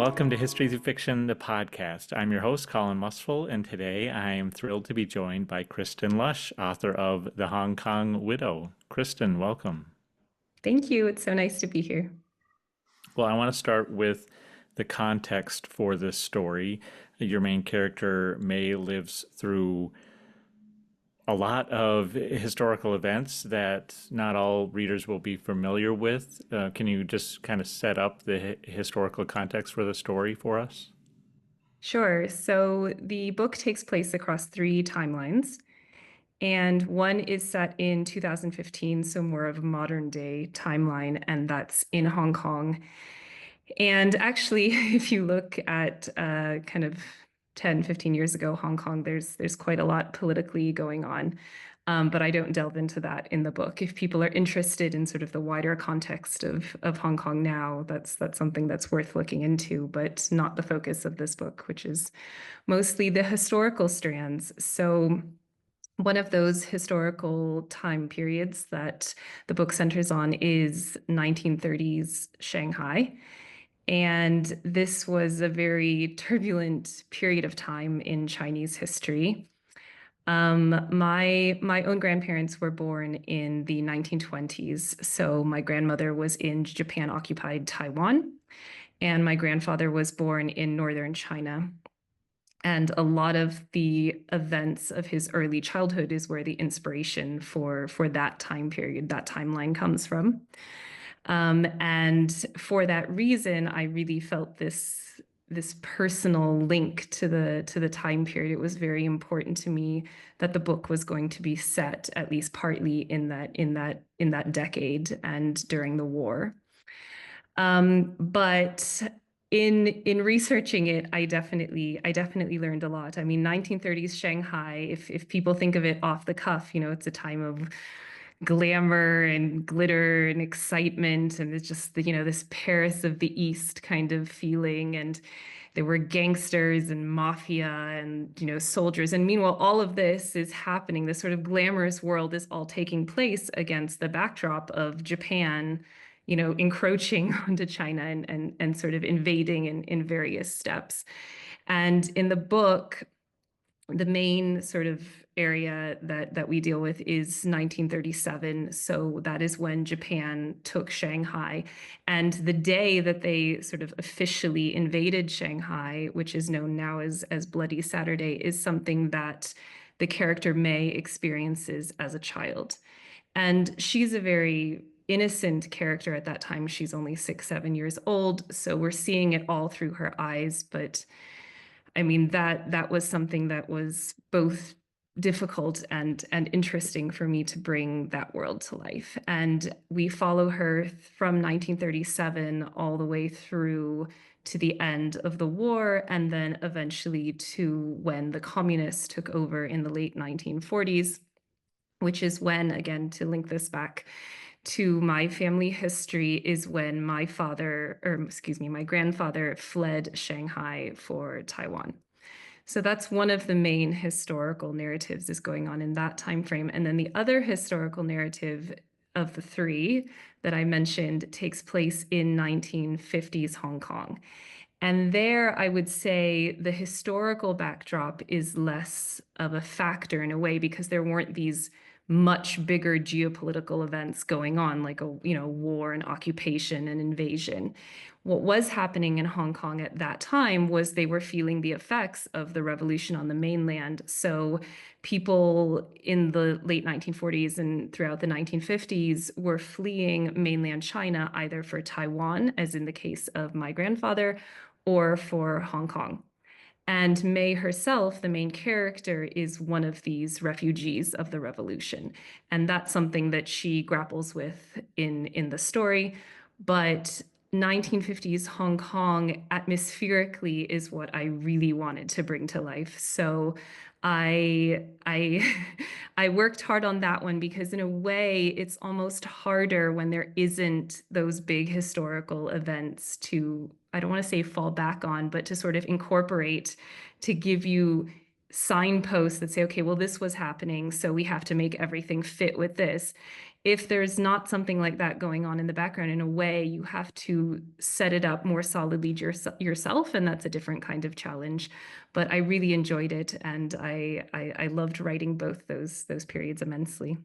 welcome to History Through Fiction, the podcast. I'm your host, Colin Mustful, and today I am thrilled to be joined by Kristen Loesch, author of The Hong Kong Widow. Kristen, welcome. Thank you. It's so nice to be here. Well, I want to start with the context for this story. Your main character, May, lives through a lot of historical events that not all readers will be familiar with. Can you just kind of set up the historical context for the story for us? Sure. So the book takes place across three timelines, and one is set in 2015, so more of a modern day timeline, and that's in Hong Kong. And actually, if you look at kind of 10, 15 years ago, Hong Kong, there's quite a lot politically going on. But I don't delve into that in the book. If people are interested in sort of the wider context of Hong Kong now, that's something that's worth looking into, but not the focus of this book, which is mostly the historical strands. So one of those historical time periods that the book centers on is 1930s Shanghai. And this was a very turbulent period of time in Chinese history. My own grandparents were born in the 1920s. So my grandmother was in Japan-occupied Taiwan, and my grandfather was born in northern China. And a lot of the events of his early childhood is where the inspiration for that time period, that timeline comes from. And for that reason, I really felt this personal link to the time period. It was very important to me that the book was going to be set at least partly in that decade and during the war. But in researching it, I definitely learned a lot. I mean, 1930s Shanghai, if people think of it off the cuff, it's a time of glamour and glitter and excitement, and it's just this Paris of the East kind of feeling. And there were gangsters and mafia and soldiers, and meanwhile all of this is happening, this sort of glamorous world is all taking place against the backdrop of Japan encroaching onto China and sort of invading in various steps. And in the book, the main sort of area that we deal with is 1937. So that is when Japan took Shanghai. And the day that they sort of officially invaded Shanghai, which is known now as Bloody Saturday, is something that the character May experiences as a child. And she's a very innocent character at that time. She's only 6, 7 years old. So we're seeing it all through her eyes. But I mean, that was something that was both difficult and interesting for me to bring that world to life. And we follow her from 1937 all the way through to the end of the war, and then eventually to when the communists took over in the late 1940s, which is when, again, to link this back to my family history, is when my grandfather fled Shanghai for Taiwan. So that's one of the main historical narratives is going on in that time frame. And then the other historical narrative of the three that I mentioned takes place in 1950s Hong Kong. And there, I would say the historical backdrop is less of a factor in a way, because there weren't these much bigger geopolitical events going on, like war and occupation and invasion. What was happening in Hong Kong at that time was they were feeling the effects of the revolution on the mainland. So people in the late 1940s and throughout the 1950s were fleeing mainland China, either for Taiwan, as in the case of my grandfather, or for Hong Kong. And May herself, the main character, is one of these refugees of the revolution. And that's something that she grapples with in the story. But 1950s Hong Kong atmospherically is what I really wanted to bring to life. So I I worked hard on that one, because in a way it's almost harder when there isn't those big historical events to, I don't want to say fall back on, but to sort of incorporate, to give you signposts that say, okay, well, this was happening, so we have to make everything fit with this. if there's not something like that going on in the background, in a way, you have to set it up more solidly yourself, and that's a different kind of challenge. But I really enjoyed it, and I loved writing both those periods immensely.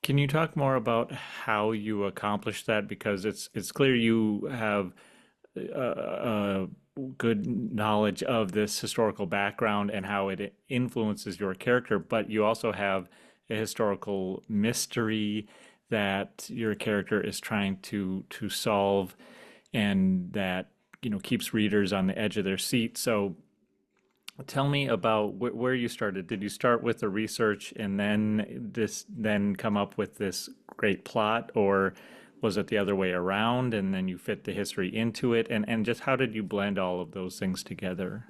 Can you talk more about how you accomplish that? Because it's clear you have good knowledge of this historical background and how it influences your character, but you also have a historical mystery that your character is trying to solve, and that keeps readers on the edge of their seat. So tell me about where you started. Did you start with the research and then come up with this great plot, or was it the other way around and then you fit the history into it? And just how did you blend all of those things together?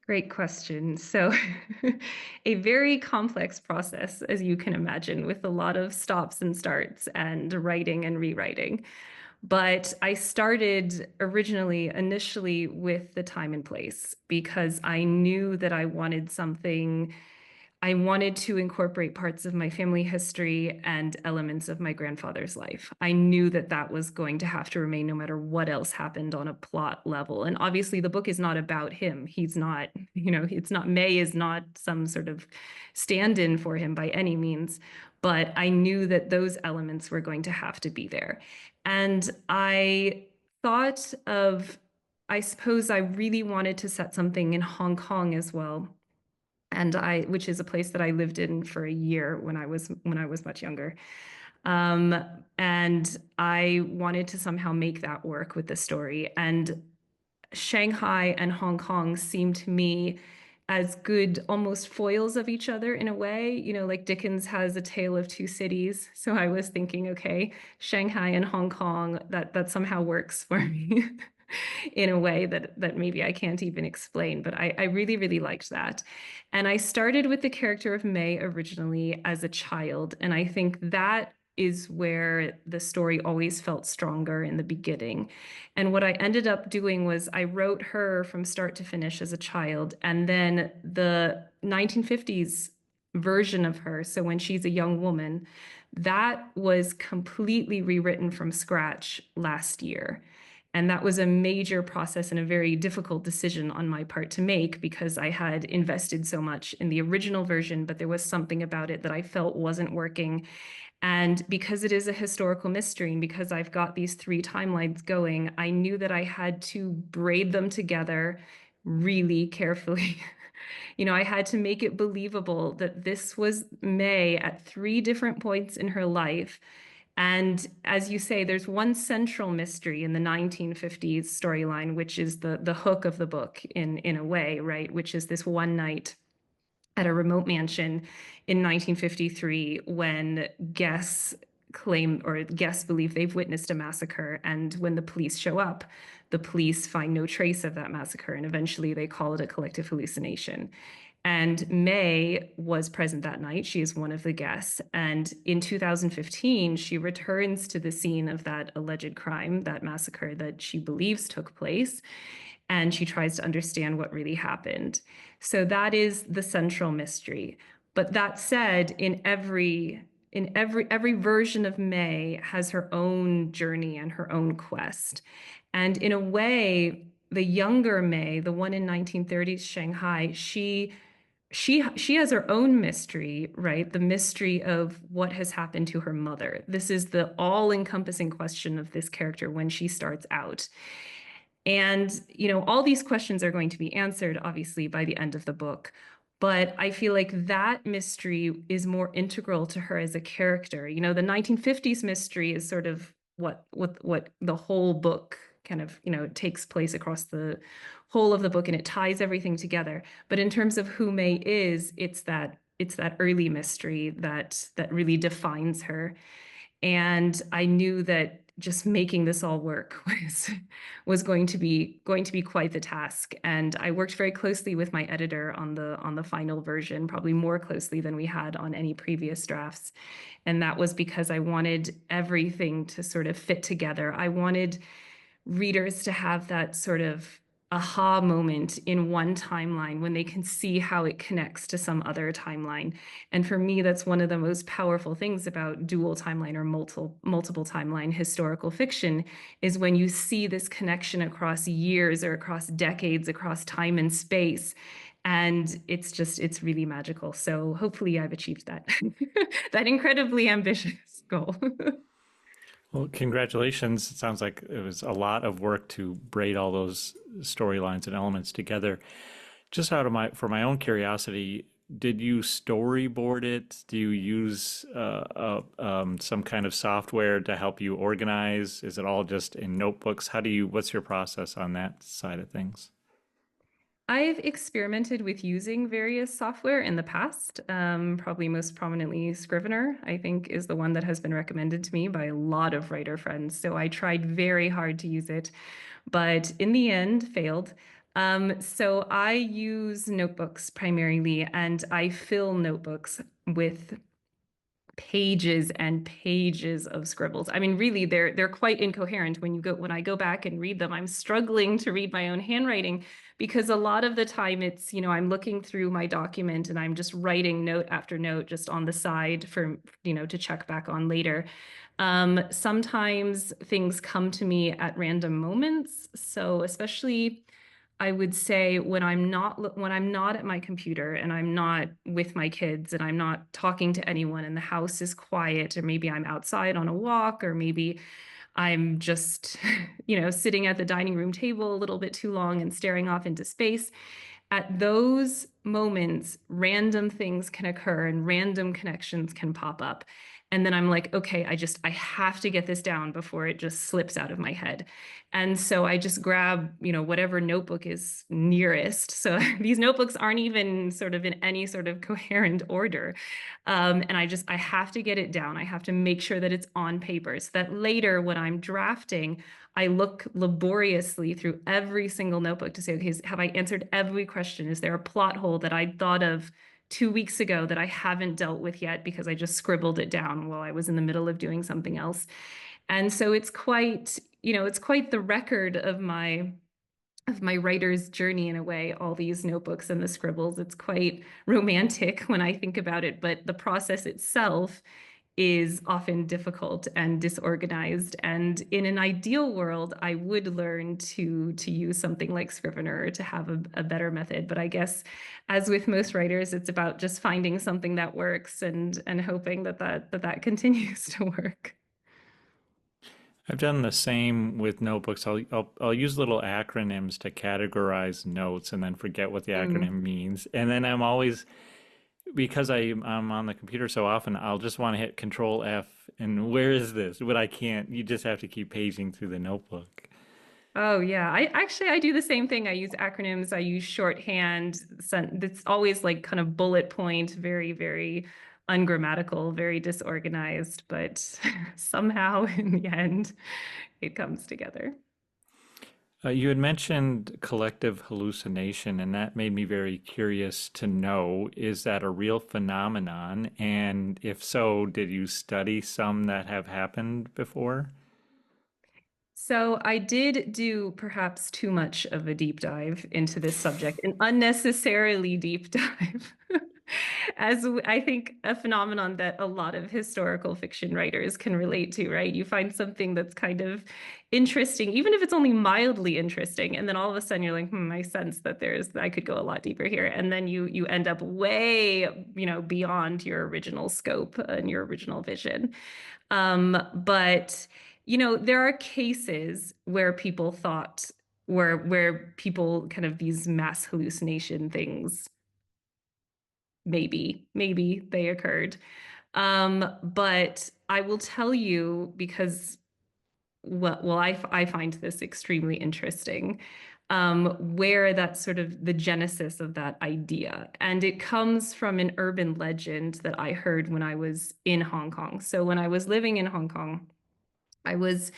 Great question. So, a very complex process, as you can imagine, with a lot of stops and starts and writing and rewriting. But I started initially with the time and place because I knew that I wanted to incorporate parts of my family history and elements of my grandfather's life. I knew that that was going to have to remain no matter what else happened on a plot level. And obviously, the book is not about him. He's not, it's not, May is not some sort of stand in for him by any means. But I knew that those elements were going to have to be there. And thought of, I suppose I really wanted to set something in Hong Kong as well, which is a place that I lived in for a year when I was much younger. Um, and I wanted to somehow make that work with the story. And Shanghai and Hong Kong seem to me as good almost foils of each other in a way. Like Dickens has A Tale of Two Cities. So I was thinking, okay, Shanghai and Hong Kong, that somehow works for me in a way that maybe I can't even explain. But I really, really liked that. And I started with the character of May originally as a child. And I think that is where the story always felt stronger in the beginning. And what I ended up doing was I wrote her from start to finish as a child. And then the 1950s version of her, so when she's a young woman, that was completely rewritten from scratch last year. And that was a major process and a very difficult decision on my part to make because I had invested so much in the original version, but there was something about it that I felt wasn't working. And because it is a historical mystery, and because I've got these three timelines going, I knew that I had to braid them together really carefully. I had to make it believable that this was May at three different points in her life. And as you say, there's one central mystery in the 1950s storyline, which is the hook of the book in a way, right? Which is this one night at a remote mansion in 1953 when guests believe they've witnessed a massacre. And when the police show up, the police find no trace of that massacre. And eventually they call it a collective hallucination. And May was present that night. She is one of the guests. And in 2015, she returns to the scene of that alleged crime, that massacre that she believes took place. And she tries to understand what really happened. So that is the central mystery. But that said, every version of May has her own journey and her own quest. And in a way, the younger May, the one in 1930s Shanghai, she has her own mystery, right? The mystery of what has happened to her mother. This is the all-encompassing question of this character when she starts out. And, all these questions are going to be answered, obviously, by the end of the book. But I feel like that mystery is more integral to her as a character. The 1950s mystery is sort of what the whole book kind of, takes place across the whole of the book, and it ties everything together. But in terms of who May is, it's that early mystery that really defines her. And I knew that just making this all work was going to be quite the task. And I worked very closely with my editor on the final version, probably more closely than we had on any previous drafts. And that was because I wanted everything to sort of fit together. I wanted readers to have that sort of aha moment in one timeline when they can see how it connects to some other timeline. And for me, that's one of the most powerful things about dual timeline or multiple timeline historical fiction is when you see this connection across years or across decades, across time and space. And it's really magical. So hopefully I've achieved that that incredibly ambitious goal. Well, congratulations. It sounds like it was a lot of work to braid all those storylines and elements together. Just out of for my own curiosity, did you storyboard it? Do you use some kind of software to help you organize? Is it all just in notebooks? What's your process on that side of things? I've experimented with using various software in the past. Probably most prominently Scrivener, I think, is the one that has been recommended to me by a lot of writer friends. So I tried very hard to use it, but in the end failed. So I use notebooks primarily, and I fill notebooks with pages and pages of scribbles. I mean, really, they're quite incoherent when I go back and read them. I'm struggling to read my own handwriting because a lot of the time it's, I'm looking through my document and I'm just writing note after note just on the side for, to check back on later. Sometimes things come to me at random moments. So especially I would say when I'm not at my computer and I'm not with my kids and I'm not talking to anyone and the house is quiet, or maybe I'm outside on a walk, or maybe I'm just, sitting at the dining room table a little bit too long and staring off into space. At those moments, random things can occur and random connections can pop up. And then I'm like, okay, I have to get this down before it just slips out of my head. And so I just grab, whatever notebook is nearest. So these notebooks aren't even sort of in any sort of coherent order. And I have to get it down. I have to make sure that it's on paper so that later when I'm drafting, I look laboriously through every single notebook to say, okay, have I answered every question? Is there a plot hole that I thought of 2 weeks ago that I haven't dealt with yet because I just scribbled it down while I was in the middle of doing something else? And so it's quite the record of my writer's journey in a way, all these notebooks and the scribbles. It's quite romantic when I think about it, but the process itself is often difficult and disorganized. And in an ideal world, I would learn to use something like Scrivener to have a better method. But I guess, as with most writers, it's about just finding something that works and hoping that continues to work. I've done the same with notebooks. I'll use little acronyms to categorize notes and then forget what the Mm. acronym means. And then I'm always because I'm on the computer so often, I'll just want to hit Control F and where is this? But I can't. You just have to keep paging through the notebook. Oh yeah, I do the same thing. I use acronyms, I use shorthand. It's always like kind of bullet point, very, very ungrammatical, very disorganized, but somehow in the end it comes together. You had mentioned collective hallucination, and that made me very curious to know, is that a real phenomenon? And if so, did you study some that have happened before? So I did do perhaps too much of a deep dive into this subject, an unnecessarily deep dive. I think a phenomenon that a lot of historical fiction writers can relate to, right? You find something that's kind of interesting, even if it's only mildly interesting, and then all of a sudden you're like, I sense that I could go a lot deeper here. And then you end up way, beyond your original scope and your original vision. But there are cases where people thought where people kind of these mass hallucination things maybe they occurred. But I will tell you because I find this extremely interesting, where that's sort of the genesis of that idea. And it comes from an urban legend that I heard when I was in Hong Kong. So when I was living in Hong Kong, I was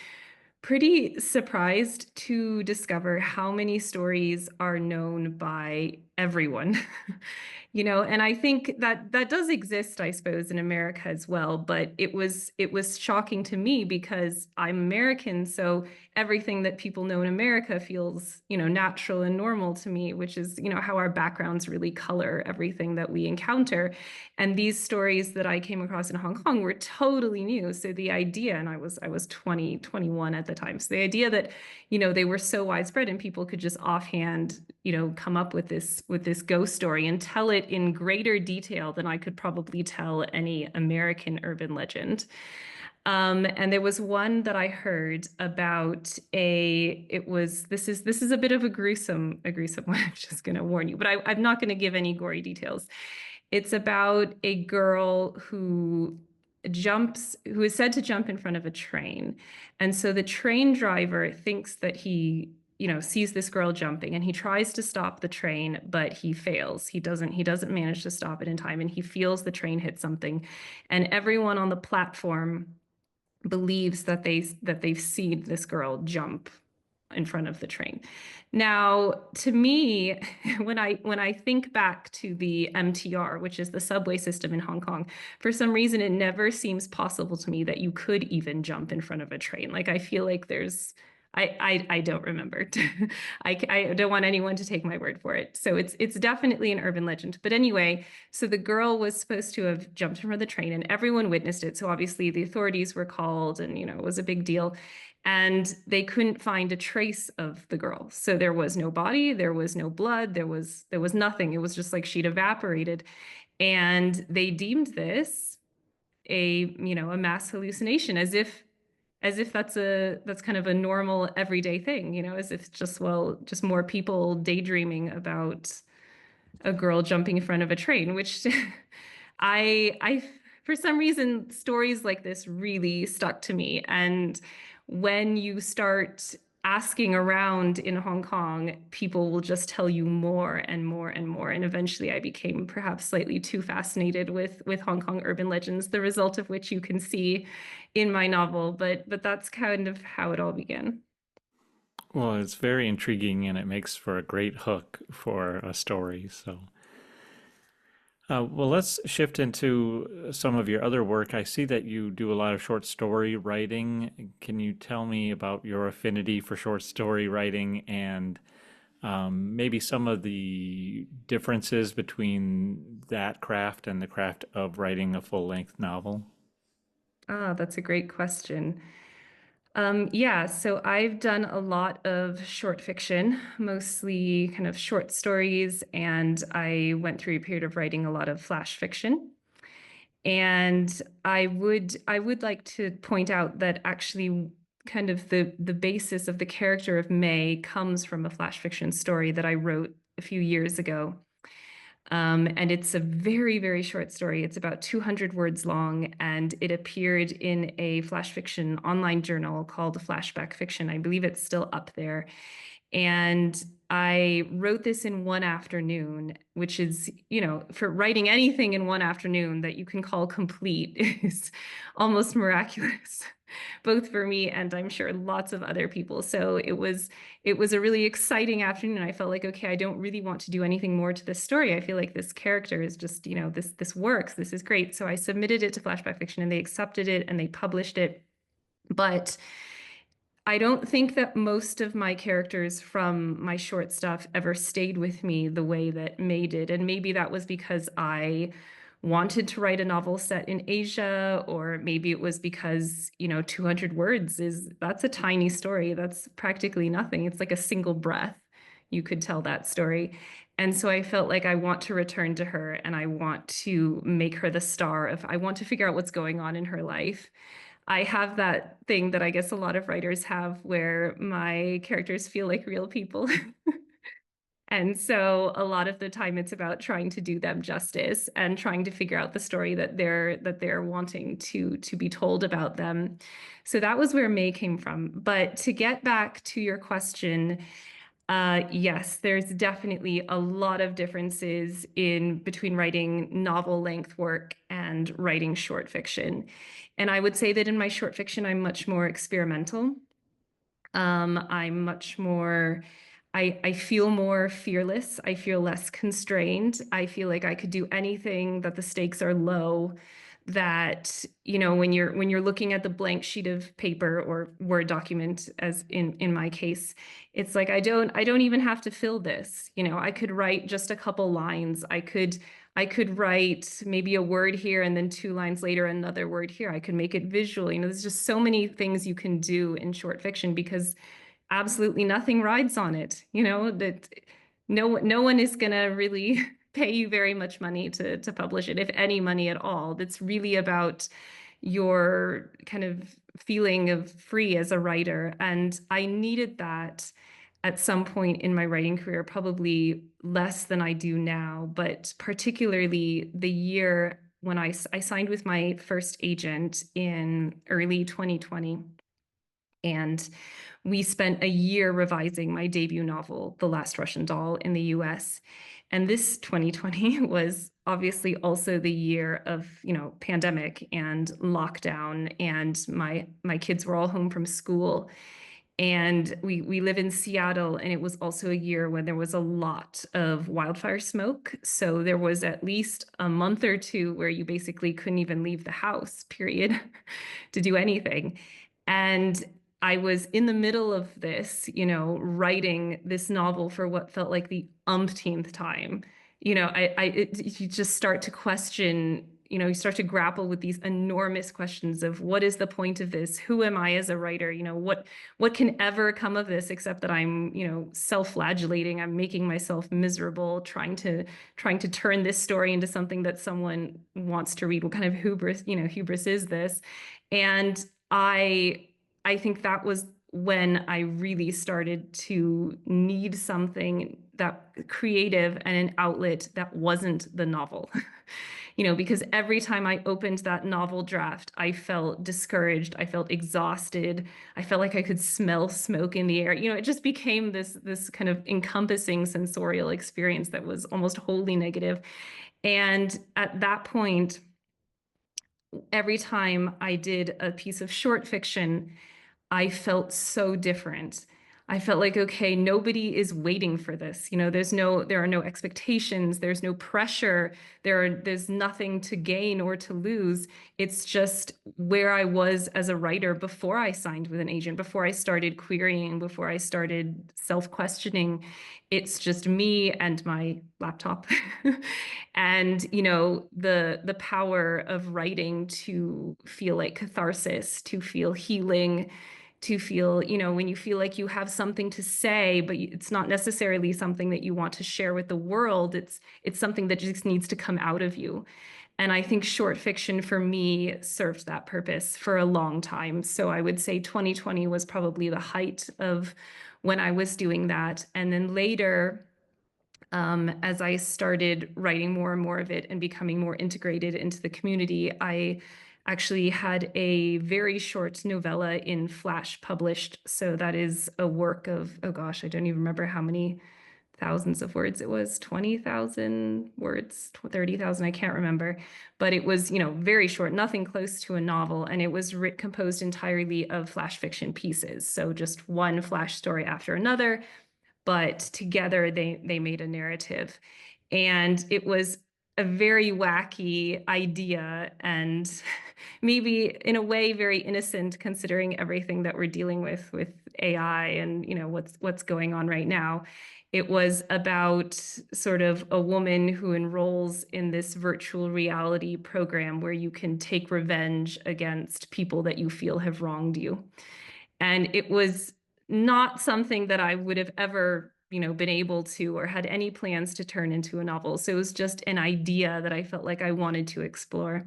pretty surprised to discover how many stories are known by everyone. And I think that that does exist, I suppose, in America as well, but it was shocking to me because I'm American, so everything that people know in America feels, natural and normal to me, which is, how our backgrounds really color everything that we encounter. And these stories that I came across in Hong Kong were totally new. So the idea, and I was 20, 21 at the time. So the idea that, they were so widespread and people could just offhand, come up with this ghost story and tell it in greater detail than I could probably tell any American urban legend. And there was one that I heard about this is a bit of a gruesome one. I'm just going to warn you, but I'm not going to give any gory details. It's about a girl who is said to jump in front of a train. And so the train driver thinks that he, sees this girl jumping and he tries to stop the train, but he fails. He doesn't manage to stop it in time and he feels the train hit something. And everyone on the platform believes that they've seen this girl jump in front of the train. Now, to me, when I think back to the MTR, which is the subway system in Hong Kong, for some reason it never seems possible to me that you could even jump in front of a train. Like I feel like I don't remember. I don't want anyone to take my word for it. So it's definitely an urban legend. But anyway, so the girl was supposed to have jumped in front of the train and everyone witnessed it. So obviously the authorities were called and, it was a big deal. And they couldn't find a trace of the girl. So there was no body, there was no blood, there was nothing. It was just like she'd evaporated. And they deemed this a mass hallucination, as if that's kind of a normal everyday thing, as if just more people daydreaming about a girl jumping in front of a train, which I for some reason stories like this really stuck to me. And when you start asking around in Hong Kong, people will just tell you more and more and more. And eventually I became perhaps slightly too fascinated with Hong Kong urban legends, the result of which you can see in my novel. But that's kind of how it all began. Well, it's very intriguing and it makes for a great hook for a story. So, well, let's shift into some of your other work. I see that you do a lot of short story writing. Can you tell me about your affinity for short story writing and maybe some of the differences between that craft and the craft of writing a full-length novel? Ah, that's a great question. Yeah, so I've done a lot of short fiction, mostly kind of short stories, and I went through a period of writing a lot of flash fiction. And I would like to point out that actually kind of the basis of the character of May comes from a flash fiction story that I wrote a few years ago. And it's a very, very short story. It's about 200 words long, and it appeared in a flash fiction online journal called Flashback Fiction. I believe it's still up there. And I wrote this in one afternoon, which is, for writing anything in one afternoon that you can call complete is almost miraculous, both for me and I'm sure lots of other people. So it was a really exciting afternoon. I felt like, okay, I don't really want to do anything more to this story. I feel like this character is just, this works. This is great. So I submitted it to Flashback Fiction and they accepted it and they published it. But I don't think that most of my characters from my short stuff ever stayed with me the way that May did. And maybe that was because I wanted to write a novel set in Asia, or maybe it was because, 200 words that's a tiny story. That's practically nothing. It's like a single breath. You could tell that story. And so I felt like I want to return to her and I want to make her the star I want to figure out what's going on in her life. I have that thing that I guess a lot of writers have where my characters feel like real people. And so a lot of the time it's about trying to do them justice and trying to figure out the story that they're wanting to be told about them. So that was where May came from. But to get back to your question, yes, there's definitely a lot of differences in between writing novel length work and writing short fiction. And I would say that in my short fiction, I'm much more experimental. I'm much more, I feel more fearless. I feel less constrained. I feel like I could do anything, that the stakes are low, that, when you're looking at the blank sheet of paper or Word document, as in my case, it's like I don't even have to fill this. I could write just a couple lines. I could write maybe a word here and then 2 lines later another word here. I could make it visual. There's just so many things you can do in short fiction because absolutely nothing rides on it. That no one is gonna really pay you very much money to publish it, if any money at all. That's really about your kind of feeling of free as a writer. And I needed that at some point in my writing career, probably less than I do now, but particularly the year when I signed with my first agent in early 2020. And we spent a year revising my debut novel, The Last Russian Doll, in the US. And this 2020 was obviously also the year of, pandemic and lockdown, and my kids were all home from school. And we live in Seattle, and it was also a year when there was a lot of wildfire smoke. So there was at least a month or two where you basically couldn't even leave the house, period, to do anything. And I was in the middle of this, writing this novel for what felt like the umpteenth time. You just start to question, you start to grapple with these enormous questions of what is the point of this? Who am I as a writer? What can ever come of this except that I'm, self-flagellating. I'm making myself miserable, trying to turn this story into something that someone wants to read. What kind of hubris is this? And I think that was when I really started to need something that creative and an outlet that wasn't the novel. Because every time I opened that novel draft, I felt discouraged, I felt exhausted, I felt like I could smell smoke in the air. It just became this kind of encompassing sensorial experience that was almost wholly negative. And at that point, every time I did a piece of short fiction, I felt so different. I felt like, okay, nobody is waiting for this. There are no expectations, there's no pressure, there's nothing to gain or to lose. It's just where I was as a writer before I signed with an agent, before I started querying, before I started self-questioning. It's just me and my laptop. And the power of writing to feel like catharsis, to feel healing, to feel, when you feel like you have something to say, but it's not necessarily something that you want to share with the world. It's something that just needs to come out of you. And I think short fiction for me served that purpose for a long time. So I would say 2020 was probably the height of when I was doing that. And then later, as I started writing more and more of it and becoming more integrated into the community, I actually had a very short novella in Flash published. So that is a work of, oh gosh, I don't even remember how many thousands of words it was, 20,000 words, 30,000, I can't remember. But it was, very short, nothing close to a novel. And it was composed entirely of Flash fiction pieces. So just one Flash story after another, but together they made a narrative. And it was a very wacky idea, and maybe in a way very innocent, considering everything that we're dealing with AI and what's going on right now. It was about sort of a woman who enrolls in this virtual reality program where you can take revenge against people that you feel have wronged you. And it was not something that I would have ever, been able to or had any plans to turn into a novel. So it was just an idea that I felt like I wanted to explore.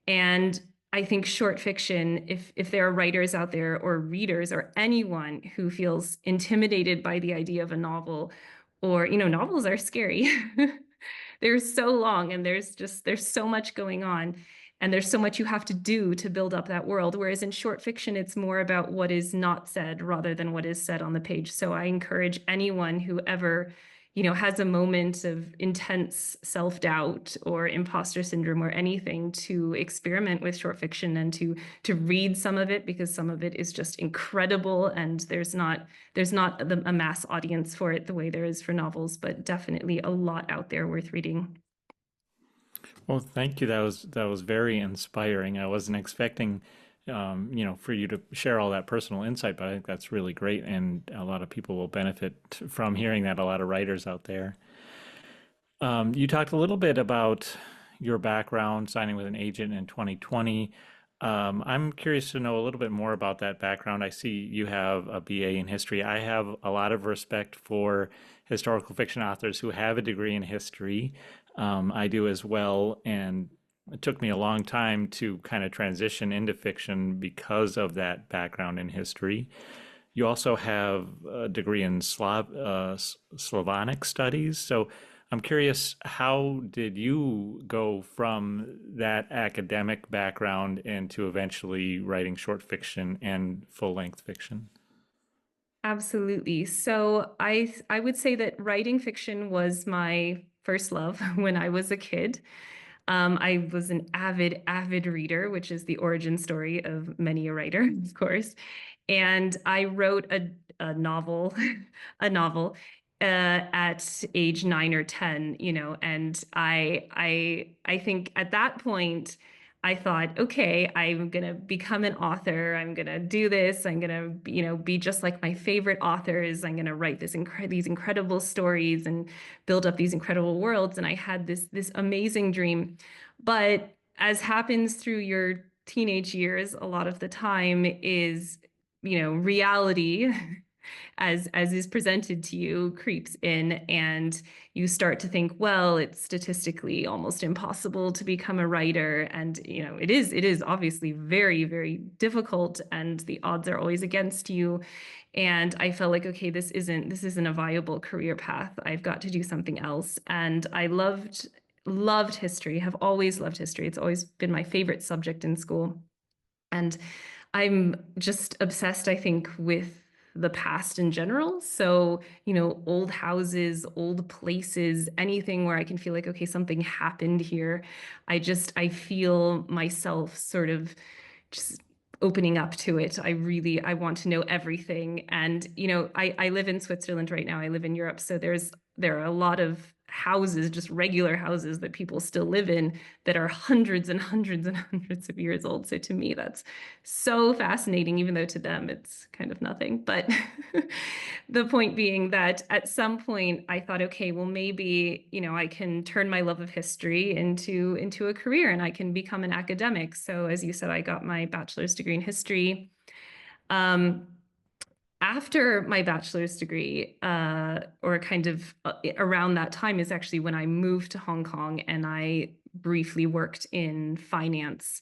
And I think short fiction, if there are writers out there or readers or anyone who feels intimidated by the idea of a novel, or, novels are scary. They're so long, and there's so much going on, and there's so much you have to do to build up that world. Whereas in short fiction, it's more about what is not said rather than what is said on the page. So I encourage anyone who ever has a moment of intense self-doubt or imposter syndrome or anything, to experiment with short fiction and to read some of it, because some of it is just incredible, and there's not a mass audience for it the way there is for novels, but definitely a lot out there worth reading. Well, thank you. That was very inspiring. I wasn't expecting, for you to share all that personal insight, but I think that's really great, and a lot of people will benefit from hearing that. A lot of writers out there. You talked a little bit about your background, signing with an agent in 2020. I'm curious to know a little bit more about that background. I see you have a BA in history. I have a lot of respect for historical fiction authors who have a degree in history. I do as well, and it took me a long time to kind of transition into fiction because of that background in history. You also have a degree in Slavonic studies. So I'm curious, how did you go from that academic background into eventually writing short fiction and full-length fiction? Absolutely. So I would say that writing fiction was my first love when I was a kid. I was an avid reader, which is the origin story of many a writer, of course. And I wrote a novel, a novel at age 9 or 10, and I think at that point I thought, okay, I'm gonna become an author. I'm gonna do this. I'm gonna, be just like my favorite authors. I'm gonna write these incredible stories and build up these incredible worlds. And I had this amazing dream. But as happens through your teenage years, a lot of the time is, reality as is presented to you creeps in, and you start to think, well, it's statistically almost impossible to become a writer, and it is obviously very, very difficult, and the odds are always against you. And I felt like, okay, this isn't a viable career path. I've got to do something else. And I loved history, have always loved history. It's always been my favorite subject in school. And I'm just obsessed, I think, with the past in general. So, old houses, old places, anything where I can feel like, okay, something happened here. I feel myself sort of just opening up to it. I want to know everything. And, I live in Switzerland right now. I live in Europe. So there are a lot of houses, just regular houses that people still live in, that are hundreds and hundreds and hundreds of years old. So to me, that's so fascinating, even though to them it's kind of nothing. But the point being that at some point I thought, okay, well, maybe, I can turn my love of history into a career, and I can become an academic. So as you said, I got my bachelor's degree in history. Um, After my bachelor's degree, or kind of around that time, is actually when I moved to Hong Kong, and I briefly worked in finance.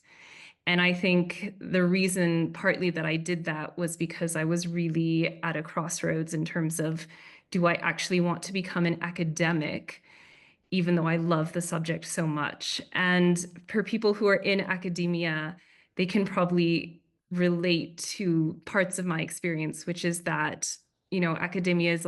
And I think the reason partly that I did that was because I was really at a crossroads in terms of, do I actually want to become an academic, even though I love the subject so much? And for people who are in academia, they can probably relate to parts of my experience, which is that, academia is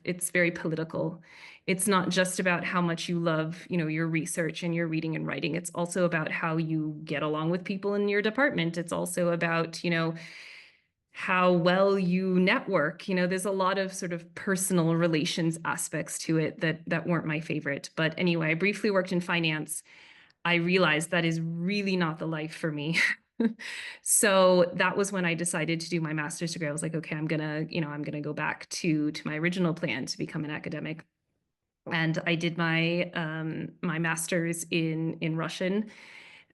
it's very political. It's not just about how much you love, your research and your reading and writing. It's also about how you get along with people in your department. It's also about, how well you network. There's a lot of sort of personal relations aspects to it that weren't my favorite. But anyway, I briefly worked in finance. I realized that is really not the life for me. So that was when I decided to do my master's degree. I was like, okay, I'm gonna go back to my original plan to become an academic. And I did my master's in Russian,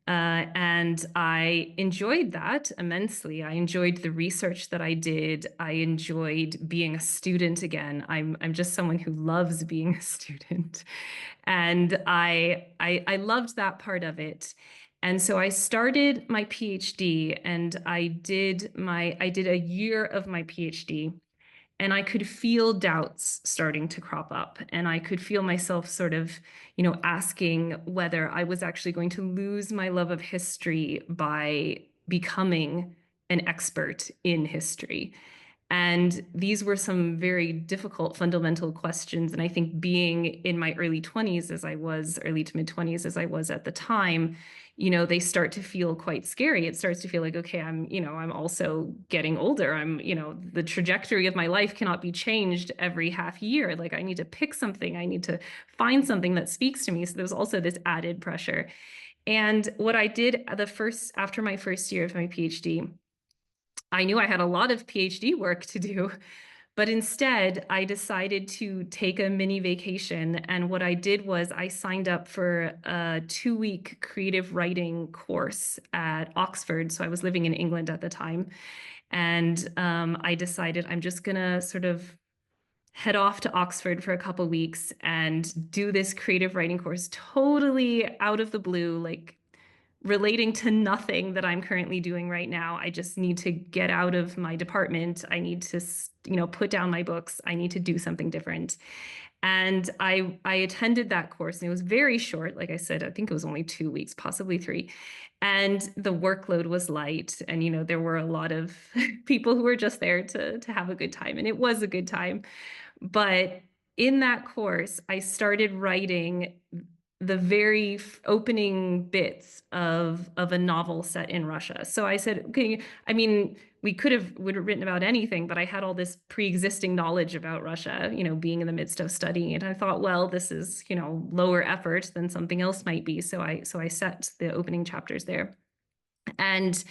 and I enjoyed that immensely. I enjoyed the research that I did. I enjoyed being a student again. I'm just someone who loves being a student, and I loved that part of it. And so I started my PhD, and I did a year of my PhD, and I could feel doubts starting to crop up. And I could feel myself sort of, asking whether I was actually going to lose my love of history by becoming an expert in history. And these were some very difficult fundamental questions. And I think being in my early 20s, as I was, early to mid 20s, as I was at the time, they start to feel quite scary. It starts to feel like, okay, I'm also getting older. The trajectory of my life cannot be changed every half year. Like I need to pick something, I need to find something that speaks to me. So there's also this added pressure. And what I did after my first year of my PhD, I knew I had a lot of PhD work to do, but instead I decided to take a mini vacation. And what I did was I signed up for a 2-week creative writing course at Oxford. So I was living in England at the time. And I decided I'm just going to sort of head off to Oxford for a couple weeks and do this creative writing course totally out of the blue, like relating to nothing that I'm currently doing right now. I just need to get out of my department. I need to, put down my books. I need to do something different. And I attended that course, and it was very short. Like I said, I think it was only 2 weeks, possibly 3. And the workload was light. And, there were a lot of people who were just there to have a good time. And it was a good time. But in that course, I started writing the very opening bits of a novel set in Russia. So I said, okay, I mean, would have written about anything, but I had all this pre-existing knowledge about Russia, being in the midst of studying it. I thought, well, this is, lower effort than something else might be. So I set the opening chapters there. And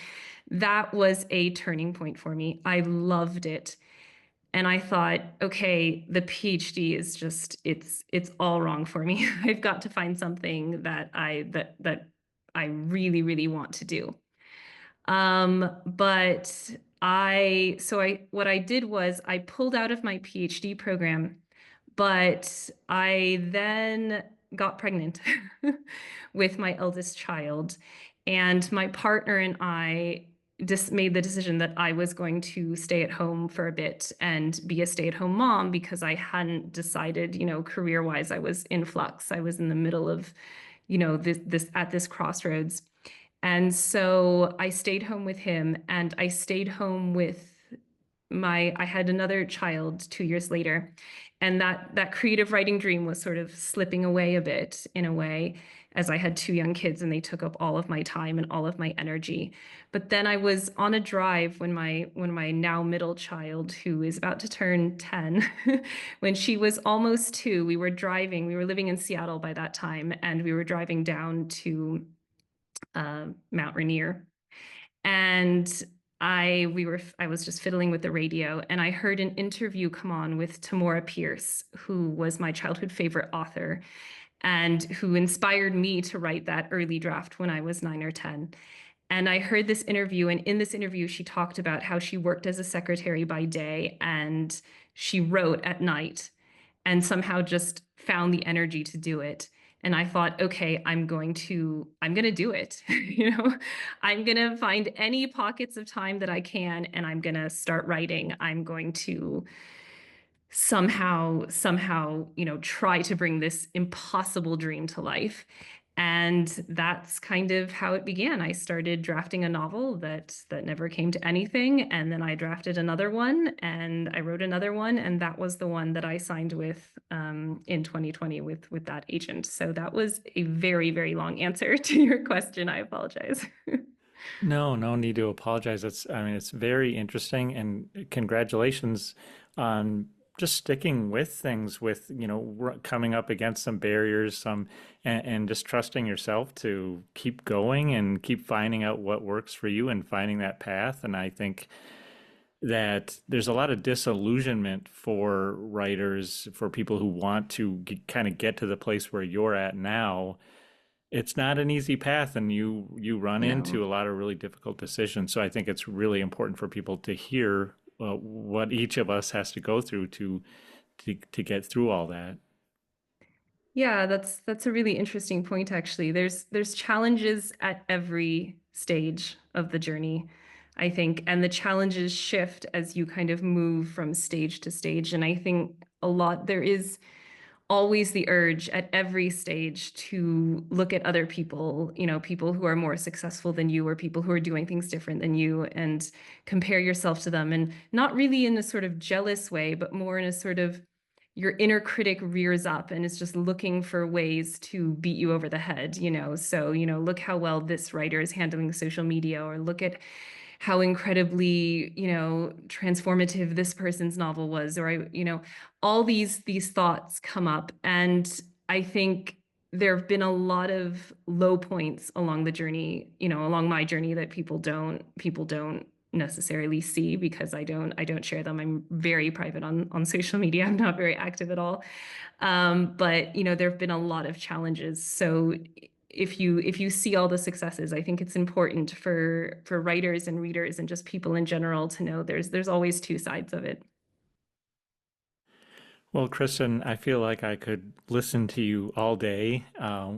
that was a turning point for me. I loved it. And I thought, okay, the PhD is just it's all wrong for me. I've got to find something that I really, really want to do. But what I did was I pulled out of my PhD program, but I then got pregnant with my eldest child, and my partner and I just made the decision that I was going to stay at home for a bit and be a stay-at-home mom because I hadn't decided, career-wise, I was in flux. I was in the middle of, this at this crossroads. And so I stayed home with him, and I stayed home with I had another child 2 years later. And that creative writing dream was sort of slipping away a bit in a way, as I had 2 young kids and they took up all of my time and all of my energy. But then I was on a drive when my now middle child, who is about to turn 10, when she was almost 2, we were living in Seattle by that time, and we were driving down to Mount Rainier. And I was just fiddling with the radio, and I heard an interview come on with Tamora Pierce, who was my childhood favorite author and who inspired me to write that early draft when I was 9 or 10. And I heard this interview, and in this interview, she talked about how she worked as a secretary by day and she wrote at night and somehow just found the energy to do it. And I thought, okay, I'm going to do it. I'm going to find any pockets of time that I can, and I'm going to start writing. I'm going to somehow, try to bring this impossible dream to life. And that's kind of how it began. I started drafting a novel that never came to anything, and then I drafted another one, and I wrote another one, and that was the one that I signed with in 2020 with that agent. So that was a very, very long answer to your question. I apologize. No, no need to apologize. I mean, it's very interesting, and congratulations on just sticking with things, with, coming up against some barriers, and just trusting yourself to keep going and keep finding out what works for you and finding that path. And I think that there's a lot of disillusionment for writers, for people who want to kind of get to the place where you're at now. It's not an easy path, and you run No. into a lot of really difficult decisions. So I think it's really important for people to hear what each of us has to go through to get through all that. Yeah, that's a really interesting point actually. There's challenges at every stage of the journey, I think, and the challenges shift as you kind of move from stage to stage. And I think there is always the urge at every stage to look at other people, people who are more successful than you or people who are doing things different than you and compare yourself to them. And not really in a sort of jealous way, but more in a sort of your inner critic rears up and is just looking for ways to beat you over the head. So, look how well this writer is handling social media, or look at how incredibly, transformative this person's novel was, or all these thoughts come up. And I think there have been a lot of low points along the journey, along my journey, that people don't necessarily see because I don't share them. I'm very private on social media. I'm not very active at all. But there have been a lot of challenges. So if you see all the successes, I think it's important for writers and readers and just people in general to know there's always two sides of it. Well, Kristen, I feel like I could listen to you all day.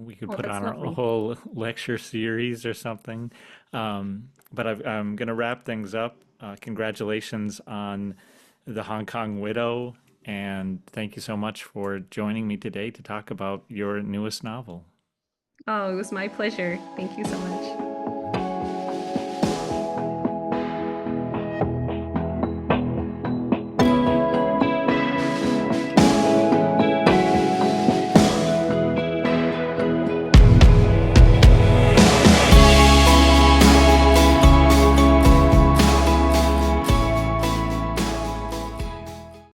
We could Oh, put that's on a lovely. whole lecture series or something. But I'm going to wrap things up. Congratulations on the Hong Kong Widow, and thank you so much for joining me today to talk about your newest novel. Oh, it was my pleasure. Thank you so much.